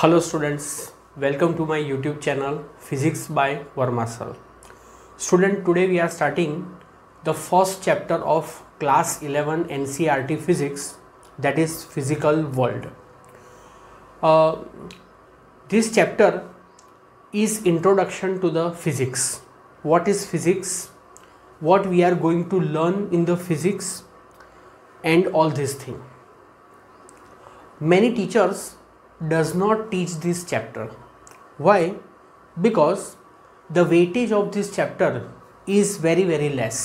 Hello students, welcome to my YouTube channel Physics by Verma Sir. Student, today we are starting the first chapter of class 11 NCERT Physics, that is Physical World. This chapter is introduction to the physics. What is physics? What we are going to learn in the physics and all these things. Many teachers does not teach this chapter. Why? Because the weightage of this chapter is very less.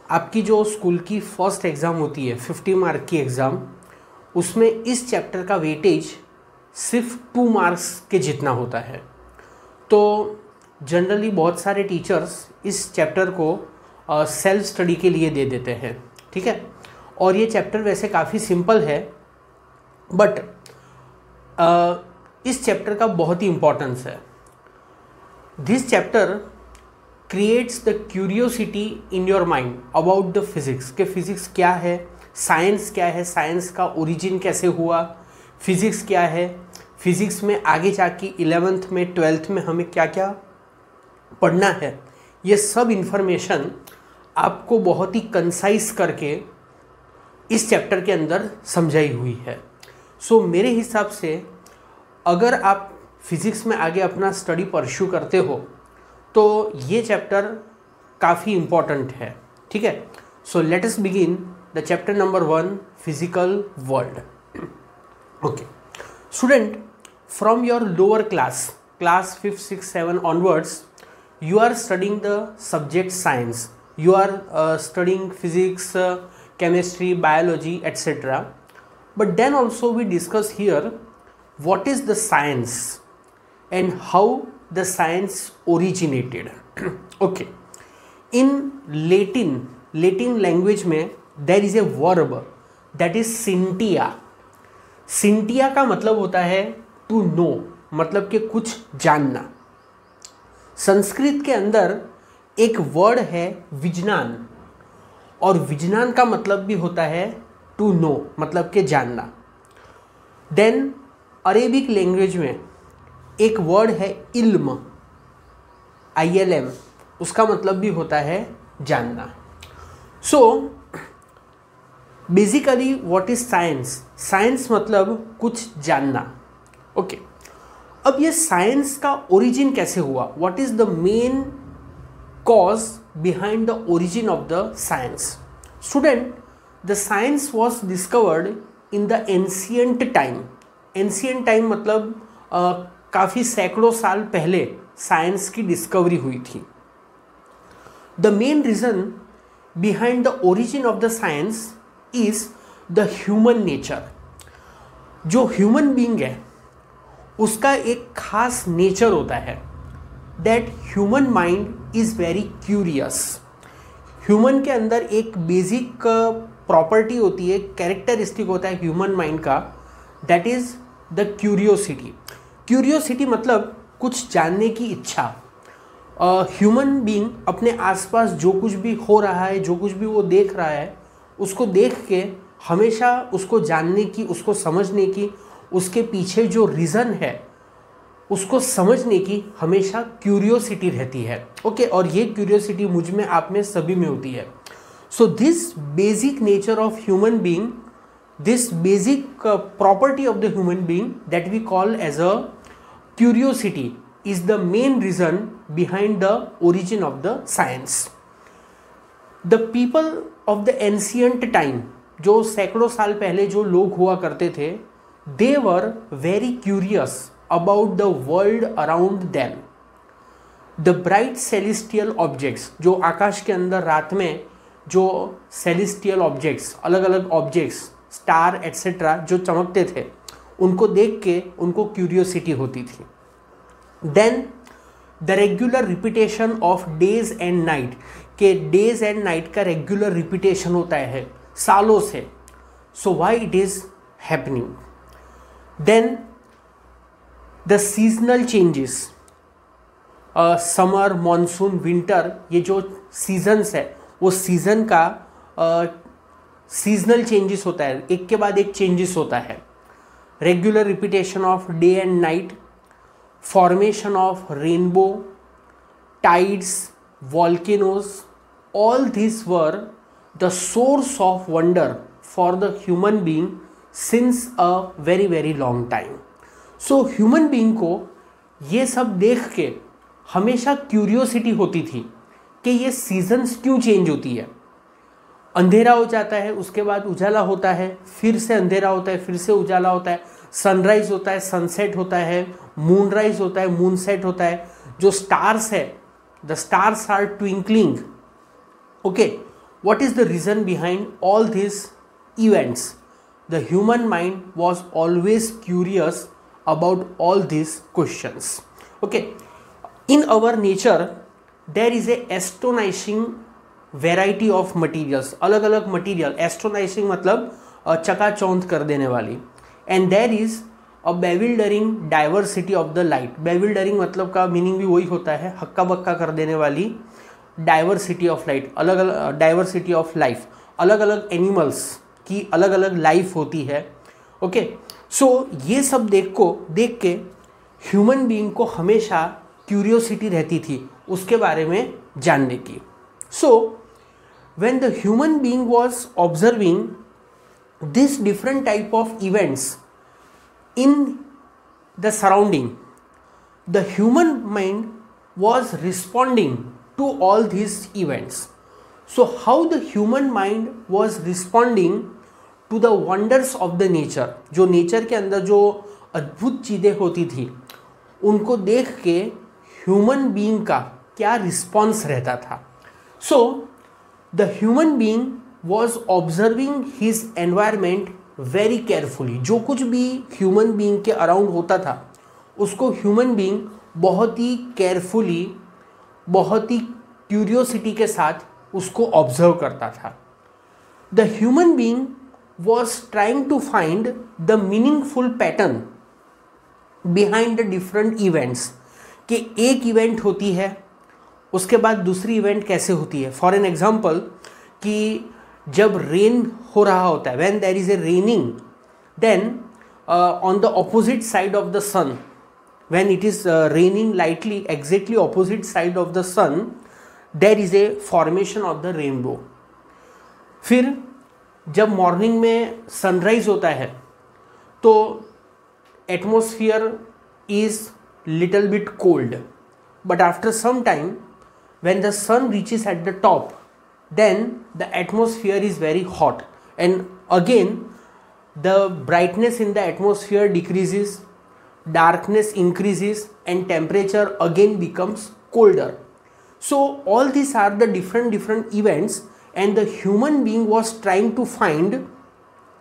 आपकी जो school की first exam होती है 50 mark की exam, उसमें इस chapter का weightage सिर्फ 2 मार्क्स के जितना होता है. तो जनरली बहुत सारे टीचर्स इस चैप्टर को सेल्फ स्टडी के लिए दे देते हैं, ठीक है. और ये चैप्टर वैसे काफ़ी सिंपल है, बट इस चैप्टर का बहुत ही इम्पोर्टेंस है. This chapter creates the curiosity in your mind about the physics, कि फिज़िक्स क्या है, साइंस क्या है, साइंस का ओरिजिन कैसे हुआ, फिज़िक्स क्या है, फिज़िक्स में आगे जाके 11th में 12th में हमें क्या क्या पढ़ना है. ये सब इन्फॉर्मेशन आपको बहुत ही कंसाइज करके इस चैप्टर के अंदर समझाई हुई है. सो मेरे हिसाब से अगर आप फिज़िक्स में आगे अपना स्टडी परस्यू करते हो तो ये चैप्टर काफ़ी इम्पॉर्टेंट है, ठीक है. So let us begin the chapter number 1, physical world. Okay student, from your lower class 5th, 6th, 7th onwards, you are studying the subject science. You are studying physics, chemistry, biology, etc. But then also we discuss here what is the science and how the science originated. Okay, in Latin language में there is a verb that is scientia. Scientia का मतलब होता है to know, मतलब कि कुछ जानना. संस्कृत के अंदर एक वर्ड है विज्ञान, और विज्ञान का मतलब भी होता है टू नो, मतलब के जानना. देन अरेबिक लैंग्वेज में एक वर्ड है इल्म, ILM, उसका मतलब भी होता है जानना. So basically what is science? Science मतलब कुछ जानना. ओके, अब ये साइंस का ओरिजिन कैसे हुआ? What is the main cause behind the origin of the science? Student, the science was discovered in the ancient time. Ancient time मतलब काफ़ी सैकड़ों साल पहले साइंस की डिस्कवरी हुई थी. The main reason behind the origin of the science is the human nature. जो human being है उसका एक खास नेचर होता है, that human mind is very curious. Human के अंदर एक बेसिक प्रॉपर्टी होती है, कैरेक्टरिस्टिक होता है ह्यूमन माइंड का, that is the curiosity. Curiosity मतलब कुछ जानने की इच्छा. ह्यूमन बीइंग अपने आसपास जो कुछ भी हो रहा है, जो कुछ भी वो देख रहा है, उसको देख के हमेशा उसको जानने की, उसको समझने की, उसके पीछे जो रीज़न है उसको समझने की हमेशा क्यूरियोसिटी रहती है. ओके, और ये क्यूरियोसिटी मुझ में, आप में, सभी में होती है. So this basic nature of human being, this basic property of the human being that we call as a curiosity is the main reason behind the origin of the science. The people of the ancient time, जो सैकड़ों साल पहले जो लोग हुआ करते थे, they were very curious about the world around them. The bright celestial objects, जो आकाश के अंदर रात में जो सेलेस्टियल ऑब्जेक्ट्स, अलग अलग ऑब्जेक्ट्स, स्टार एट्सेट्रा जो चमकते थे, उनको देख के उनको क्यूरियोसिटी होती थी. Then the regular repetition of days and night, के डेज एंड नाइट का रेगुलर रिपीटेशन होता है सालों से. So why it is happening? Then the seasonal changes, summer, monsoon, winter, ये जो सीजन्स है वो सीज़न का सीजनल चेंजेस होता है, एक के बाद एक चेंजेस होता है. regular repetition of day and night, formation of rainbow, tides, volcanoes, all these were the source of wonder for the human being since a very very long time. So human being को ये सब देख के हमेशा curiosity होती थी कि ये सीजन्स क्यों चेंज होती है। अंधेरा हो जाता है, उसके बाद उजाला होता है, फिर से अंधेरा होता है, फिर से उजाला होता है, सनराइज होता है, सनसेट होता है, मूनराइज होता है, मूनसेट होता है। जो स्टार्स है, the stars are twinkling. Okay, what is the reason behind all this events? The human mind was always curious about all this questions. Okay, in our nature there is a astonishing variety of materials, अलग अलग material, astonishing मतलब चकाचौंध कर देने वाली। And there is a bewildering diversity of the light. Bewildering मतलब का meaning भी वही होता है, हक्का बक्का कर देने वाली डाइवर्सिटी ऑफ लाइट, अलग अलग डाइवर्सिटी ऑफ लाइफ, अलग अलग एनिमल्स की अलग अलग लाइफ होती है। ओके, सो ये सब देख के ह्यूमन बीइंग को हमेशा क्यूरियोसिटी रहती थी उसके बारे में जानने की। So, when the human being was observing this different type of events in the surrounding, the human mind was responding to all these events. So, how the human mind was responding to the wonders of the nature? जो nature के अंदर जो अद्भुत चीज़ें होती थी उनको देख के human being का क्या response रहता था? So, the human being was observing his environment very carefully. जो कुछ भी human being के around होता था उसको human being बहुत ही carefully, बहुत ही curiosity के साथ उसको observe करता था। The human being was trying to find the meaningful pattern behind the different events. कि एक event होती है, उसके बाद दूसरी इवेंट कैसे होती है। फॉर एन एग्जाम्पल, कि जब रेन हो रहा होता है, when there is a raining, then on the opposite side of the sun, when it is raining lightly exactly opposite side of the sun, there is a formation of the rainbow. फिर जब morning में sunrise होता है तो atmosphere is little bit cold, but after some time when the sun reaches at the top, then the atmosphere is very hot, and again the brightness in the atmosphere decreases, darkness increases, and temperature again becomes colder. So all these are the different events, and the human being was trying to find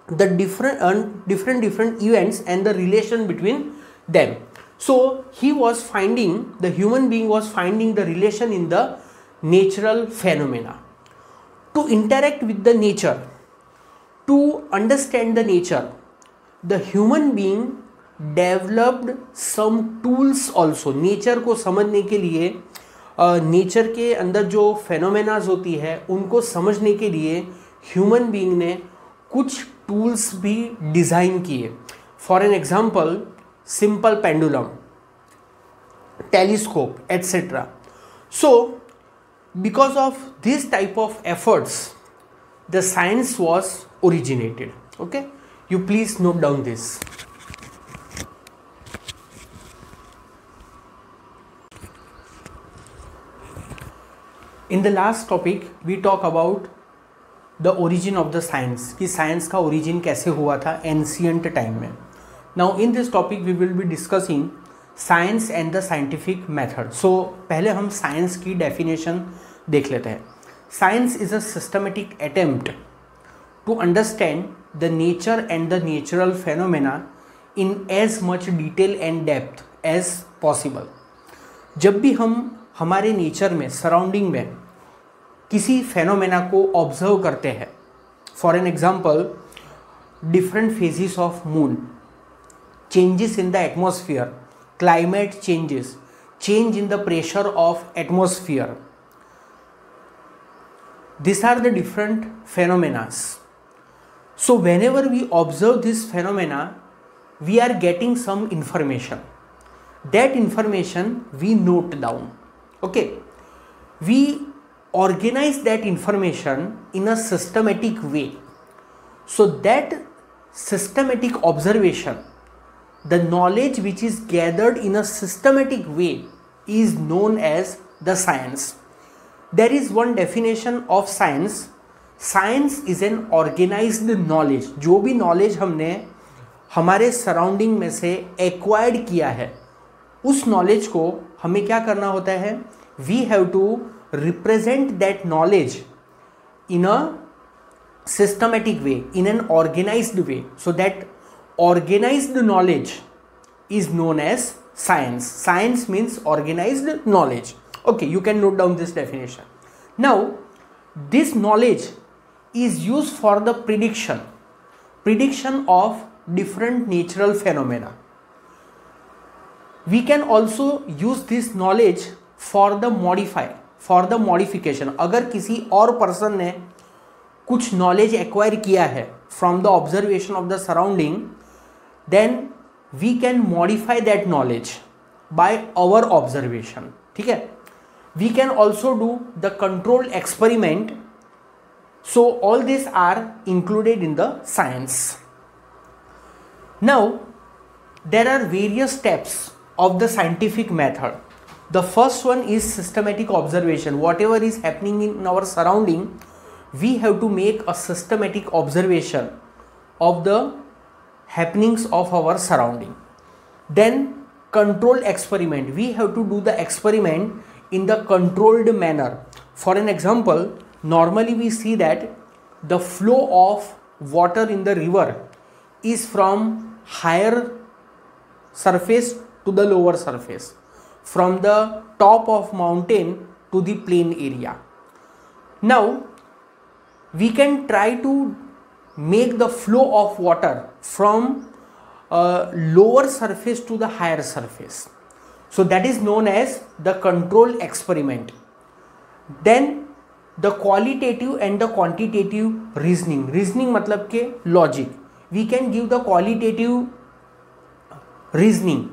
the different events and the relation between them. So the human being was finding the relation in the natural phenomena. To interact with the nature, to understand the nature, the human being developed some tools also. Nature को समझने के लिए, nature के अंदर जो फेनोमेनाज होती है उनको समझने के लिए ह्यूमन बीइंग ने कुछ टूल्स भी डिज़ाइन किए। For an example, simple pendulum, telescope, etc. So, because of this type of efforts, the science was originated. Okay, you please note down this. In the last topic, we talk about the origin of the science, कि science का origin कैसे हुआ था ancient time में। Now in this topic we will be discussing science and the scientific method. So पहले हम science की definition देख लेते हैं। Science is a systematic attempt to understand the nature and the natural phenomena in as much detail and depth as possible. जब भी हम हमारे नेचर में, सराउंडिंग में किसी फेनोमेना को ऑब्जर्व करते हैं, for an example different phases of moon, changes in the atmosphere, climate changes, change in the pressure of atmosphere. These are the different phenomena. So whenever we observe this phenomena, we are getting some information. That information we note down. Okay, we organize that information in a systematic way. So that systematic observation, the knowledge which is gathered in a systematic way, is known as the science. There is one definition of science. Science is an organized knowledge. जो भी knowledge हमने हमारे surrounding में से acquired किया है, उस knowledge को हमें क्या करना होता है? We have to represent that knowledge in a systematic way, in an organised way. So that organised knowledge is known as science. Science means organized knowledge. Okay, you can note down this definition. Now, this knowledge is used for the prediction of different natural phenomena. We can also use this knowledge for the modification. अगर किसी और person ने कुछ knowledge acquire किया है from the observation of the surrounding, then we can modify that knowledge by our observation. ठीक है? We can also do the controlled experiment. So all these are included in the science. Now there are various steps of the scientific method. The first one is systematic observation. Whatever is happening in our surrounding, we have to make a systematic observation of the happenings of our surrounding. Then controlled experiment. We have to do the experiment in the controlled manner. For an example, normally we see that the flow of water in the river is from higher surface to the lower surface, from the top of mountain to the plain area. Now we can try to make the flow of water from lower surface to the higher surface. So that is known as the control experiment. Then the qualitative and the quantitative reasoning. Reasoning मतलब के logic. We can give the qualitative reasoning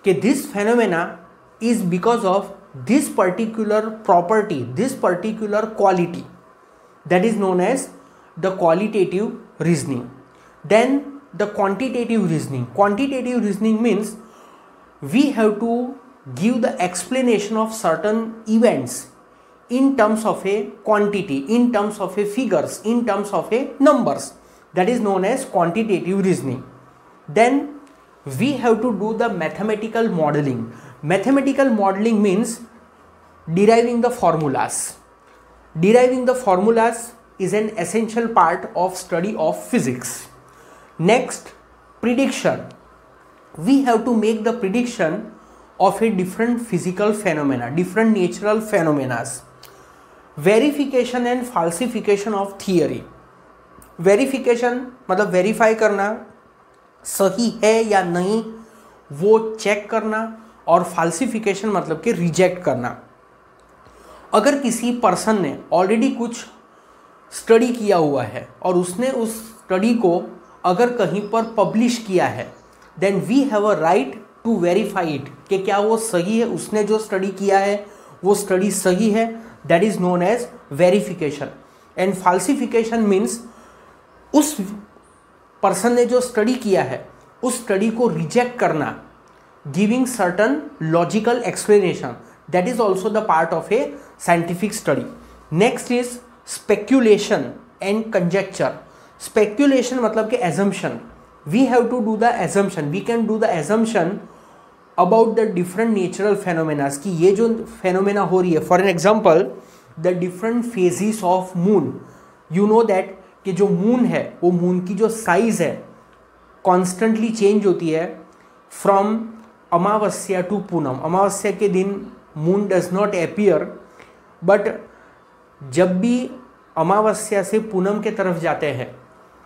कि this phenomena is because of this particular property, this particular quality. That is known as the qualitative reasoning. Then the quantitative reasoning. Quantitative reasoning means we have to give the explanation of certain events in terms of a quantity, in terms of a figures, in terms of a numbers. That is known as quantitative reasoning. Then we have to do the mathematical modeling. Mathematical modeling means deriving the formulas. Deriving the formulas is an essential part of study of physics. Next, prediction. We have to make the prediction of a different physical phenomena, different natural phenomena. Verification and falsification of theory. Verification मतलब verify करना सही है या नहीं वो check करना, और फाल्सिफिकेशन मतलब कि रिजेक्ट करना. अगर किसी पर्सन ने ऑलरेडी कुछ स्टडी किया हुआ है और उसने उस स्टडी को अगर कहीं पर पब्लिश किया है, then we have a right to verify it कि क्या वो सही है, उसने जो स्टडी किया है वो स्टडी सही है. That is known as verification. And falsification means उस पर्सन ने जो स्टडी किया है उस स्टडी को रिजेक्ट करना, giving certain logical explanation. That is also the part of a scientific study. Next is speculation and conjecture. Speculation मतलब कि assumption. We have to do the assumption. We can do the assumption about the different natural phenomenas कि ये जो phenomena हो रही है. For an example, the different phases of moon. You know that कि जो मून है वो मून की जो साइज़ है कॉन्स्टेंटली चेंज होती है फ्रॉम अमावस्या टू पूनम. अमावस्या के दिन moon does not appear, but जब भी अमावस्या से पूनम के तरफ जाते हैं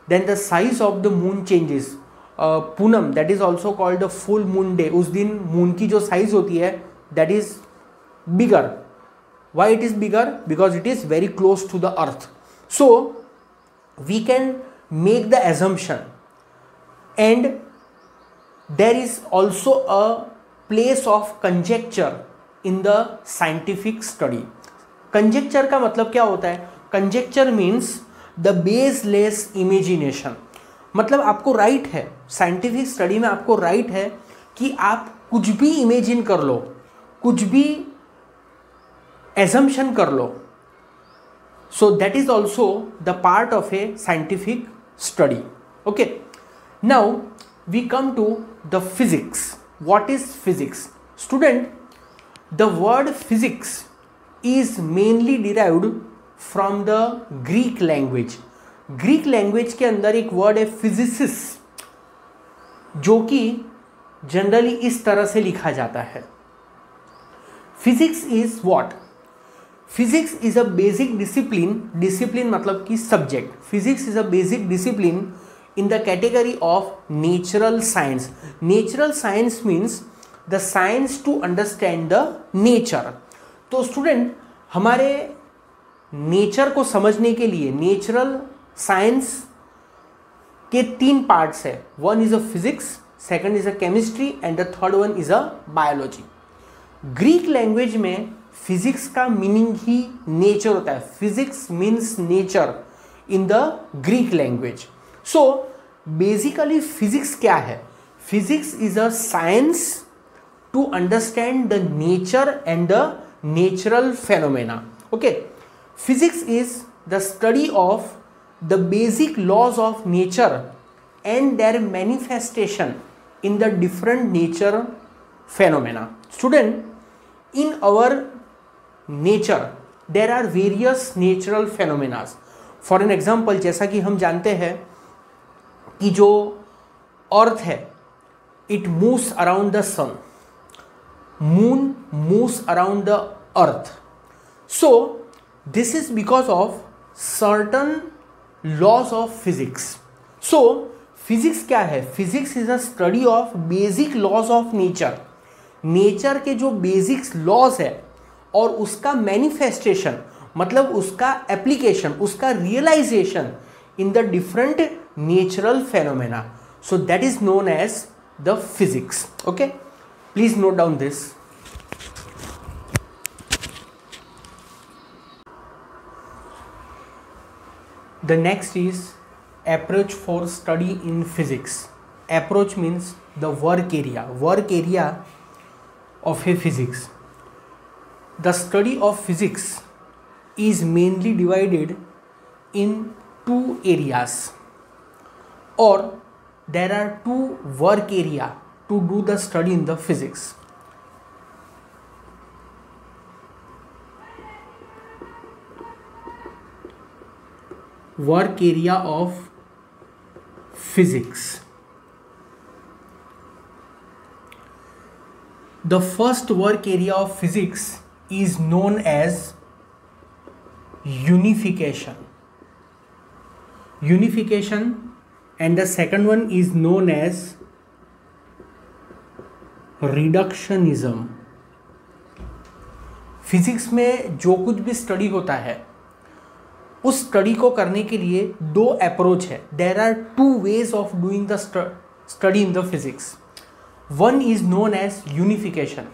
then the size of the moon changes. पूनम that is also called the full moon day. उस दिन मून की जो साइज होती है that is bigger. Why it is bigger? Because it is very close to the earth. So we can make the assumption and there is also a place of conjecture in the scientific study. Conjecture का मतलब क्या होता है? Conjecture means the baseless imagination. मतलब आपको right है, scientific study में आपको राइट है कि आप कुछ भी इमेजिन कर लो, कुछ भी एजम्पशन कर लो. So that is also the part of a scientific study. Okay, now we come to the physics. What is physics? Student, the word physics is mainly derived from the Greek language. Greek language के अंदर एक word है फिजिसिस, जो कि generally इस तरह से लिखा जाता है. Physics is what? Physics is a basic discipline. Discipline मतलब कि subject. Physics is a basic discipline in the category of natural science. Natural science means the science to understand the nature. तो student, हमारे nature को समझने के लिए natural science के 3 parts है. One is a physics, second is a chemistry and the third one is a biology. Greek language में physics का मीनिंग ही नेचर होता है. Physics means nature in the Greek language. So basically physics क्या है? Physics is a science to understand the nature and the natural phenomena. Okay, physics is the study of the basic laws of nature and their manifestation in the different nature phenomena. Student, in our nature there are various natural phenomena. For an example, जैसा कि हम जानते हैं कि जो अर्थ है, it moves around the sun. Moon moves around the earth. So this is because of certain laws of physics. So physics क्या है? Physics is a study of basic laws of nature. Nature के जो basics laws है और उसका manifestation, मतलब उसका application, उसका realisation in the different natural phenomena. So that is known as the physics. Okay, please note down this. The next is approach for study in physics. Approach means the work area. Work area of a physics. The study of physics is mainly divided in 2 areas, or there are 2 work area to do the study in the physics. Work area of physics. The first work area of physics is known as unification. Unification, and the second one is known as reductionism. Physics में जो कुछ भी study होता है, उस study को करने के लिए 2 अप्रोच है. There are 2 ways of doing the study in the physics. One is known as unification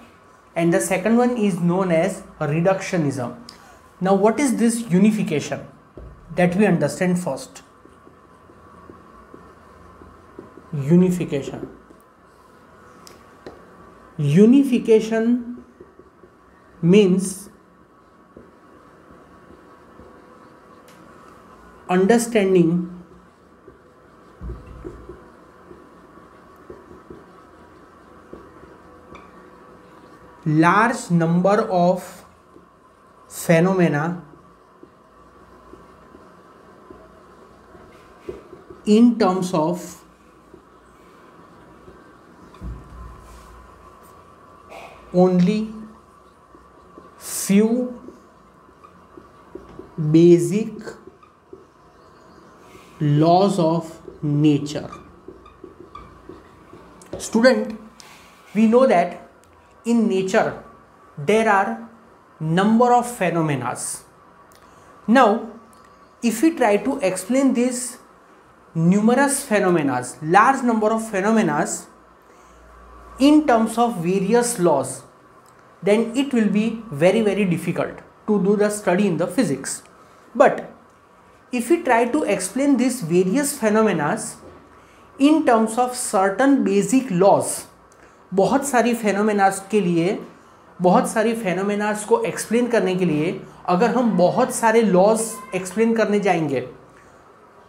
and the second one is known as reductionism. Now what is this unification? That we understand first. Unification. Unification means understanding large number of phenomena in terms of only few basic laws of nature. Student, we know that in nature there are number of phenomena. Now if we try to explain this numerous phenomena, large number of phenomena, in terms of various laws, then it will be very difficult to do the study in the physics. But if we try to explain these various phenomena in terms of certain basic laws, बहुत सारी phenomena के लिए, बहुत सारी phenomena को explain करने के लिए अगर हम बहुत सारे laws explain करने जाएंगे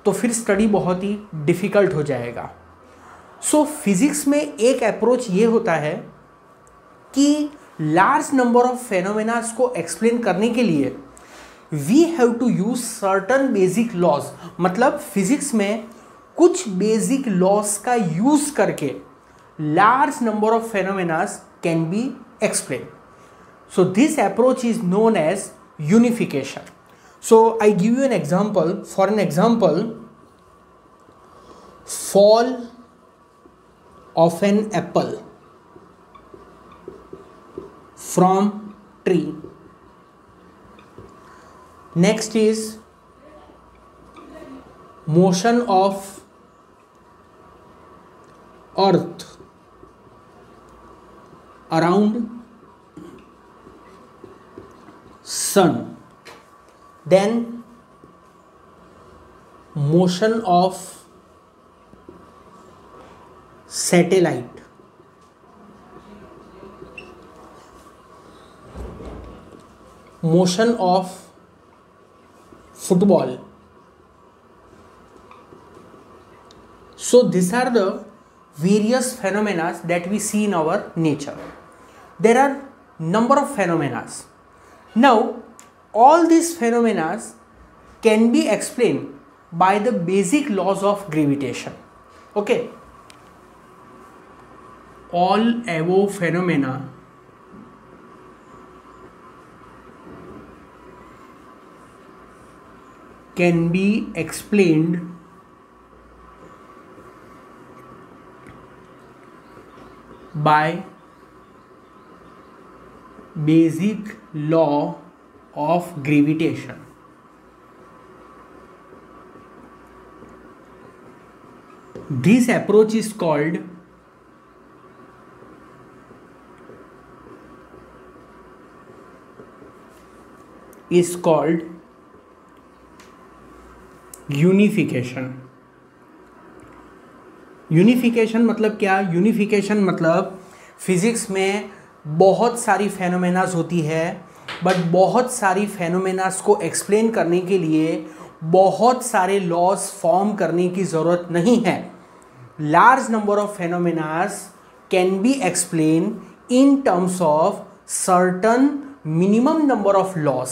तो फिर स्टडी बहुत ही डिफ़िकल्ट हो जाएगा. सो फिज़िक्स में एक अप्रोच ये होता है कि लार्ज नंबर ऑफ फेनोमेनास को एक्सप्लेन करने के लिए we have to use certain basic laws. मतलब फिजिक्स में कुछ बेसिक लॉज का यूज करके large number of phenomenas can be explain. So this approach is known as unification. So I give you an example. For an example, fall of an apple from tree. Next is motion of earth around sun. Then motion of satellite, motion of football. So these are the various phenomena that we see in our nature. There are number of phenomena. Now all these phenomena can be explained by the basic laws of gravitation. Okay, all above phenomena can be explained by basic law of gravitation. This approach is called unification. Unification मतलब क्या? Unification मतलब physics में बहुत सारी फेनोमेनास होती है, but बहुत सारी फेनोमेनास को एक्सप्लेन करने के लिए बहुत सारे लॉज फॉर्म करने की ज़रूरत नहीं है. Large number of phenomenas can be explain in terms of certain minimum number of laws.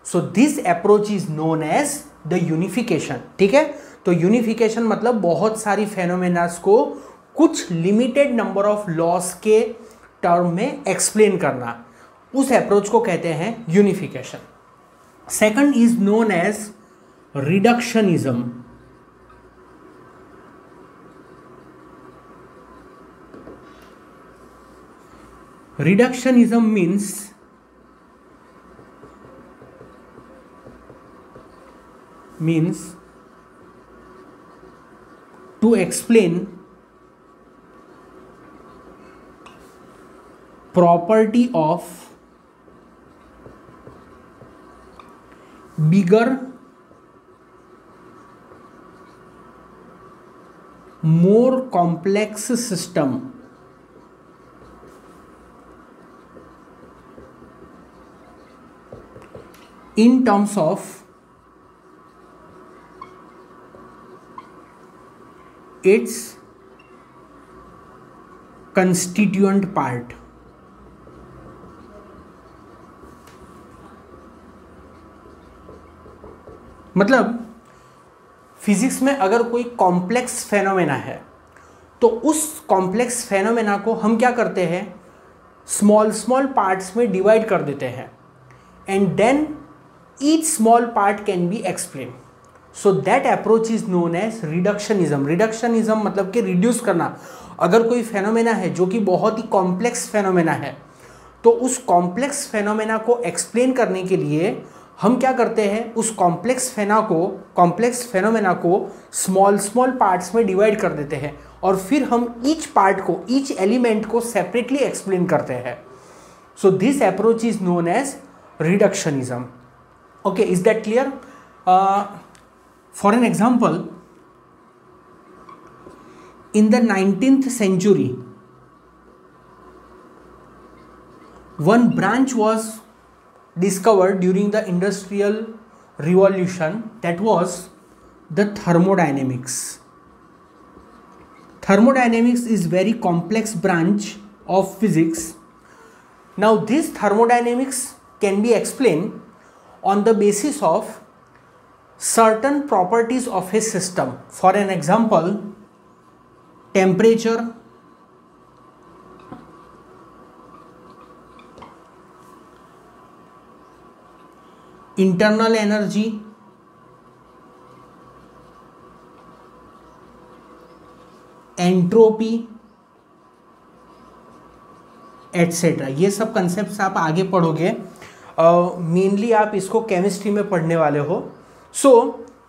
So this approach is known as the unification. ठीक है, तो यूनिफिकेशन मतलब बहुत सारी फेनोमेनास को कुछ लिमिटेड नंबर ऑफ लॉज के टर्म में एक्सप्लेन करना, उस अप्रोच को कहते हैं unification. Second is known as reductionism. Reductionism means to explain property of bigger, more complex system in terms of its constituent part. मतलब फिजिक्स में अगर कोई कॉम्प्लेक्स फेनोमेना है तो उस कॉम्प्लेक्स फेनोमेना को हम क्या करते हैं, स्मॉल स्मॉल पार्ट्स में डिवाइड कर देते हैं, and then each small part can be explain. So that approach is known as reductionism. Reductionism मतलब कि रिड्यूस करना. अगर कोई फेनोमेना है जो कि बहुत ही कॉम्प्लेक्स फेनोमेना है तो उस कॉम्प्लेक्स फेनोमेना को एक्सप्लेन करने के लिए हम क्या करते हैं, उस कॉम्प्लेक्स फेनोमेना को स्मॉल स्मॉल पार्ट्स में डिवाइड कर देते हैं और फिर हम ईच पार्ट को, ईच एलिमेंट को सेपरेटली एक्सप्लेन करते हैं. So this approach is known as reductionism. Okay, is that clear? For an example, in the 19th century, one branch was discovered during the Industrial Revolution, that was the thermodynamics. Thermodynamics is very complex branch of physics. Now this thermodynamics can be explained on the basis of certain properties of a system. For an example, temperature, internal energy, entropy, etcetera. ये सब concept आप आगे पढ़ोगे, mainly आप इसको chemistry में पढ़ने वाले हो. So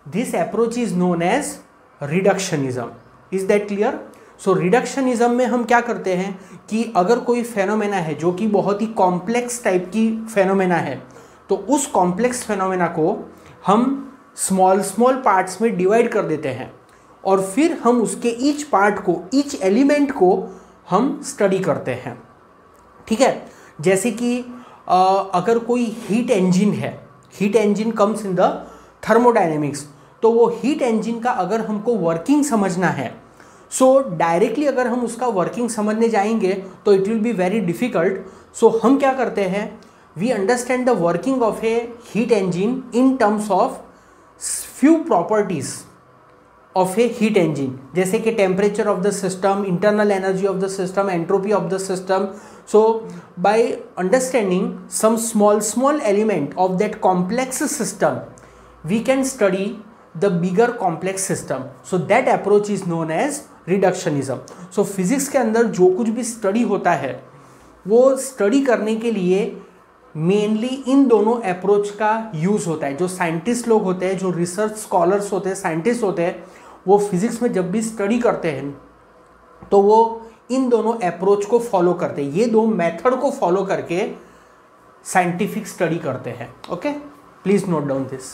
this approach is known as reductionism. Is that clear? So reductionism में हम क्या करते हैं कि अगर कोई फेनोमेना है जो कि बहुत ही कॉम्प्लेक्स टाइप की फेनोमेना है, तो उस कॉम्प्लेक्स फेनोमेना को हम स्मॉल स्मॉल पार्ट्स में डिवाइड कर देते हैं और फिर हम उसके ईच पार्ट को, ईच एलिमेंट को हम स्टडी करते हैं. ठीक है, जैसे कि अगर कोई हीट इंजन है, heat engine comes in the thermodynamics, तो वो हीट इंजन का अगर हमको वर्किंग समझना है, सो डायरेक्टली अगर हम उसका वर्किंग समझने जाएंगे तो it will be very difficult. So हम क्या करते हैं, we understand the working of a heat engine in terms of few properties of a heat engine, जैसे कि temperature of the system, internal energy of the system, entropy of the system. So by understanding some small element of that complex system, we can study the bigger complex system. So that approach is known as reductionism. So physics के अंदर जो कुछ भी study होता है वो study करने के लिए मेनली इन दोनों अप्रोच का यूज़ होता है. जो साइंटिस्ट लोग होते हैं, जो रिसर्च स्कॉलर्स होते हैं, साइंटिस्ट होते हैं, वो फिजिक्स में जब भी स्टडी करते हैं तो वो इन दोनों अप्रोच को फॉलो करते हैं. ये दो मेथड को फॉलो करके साइंटिफिक स्टडी करते हैं. Okay, please note down this.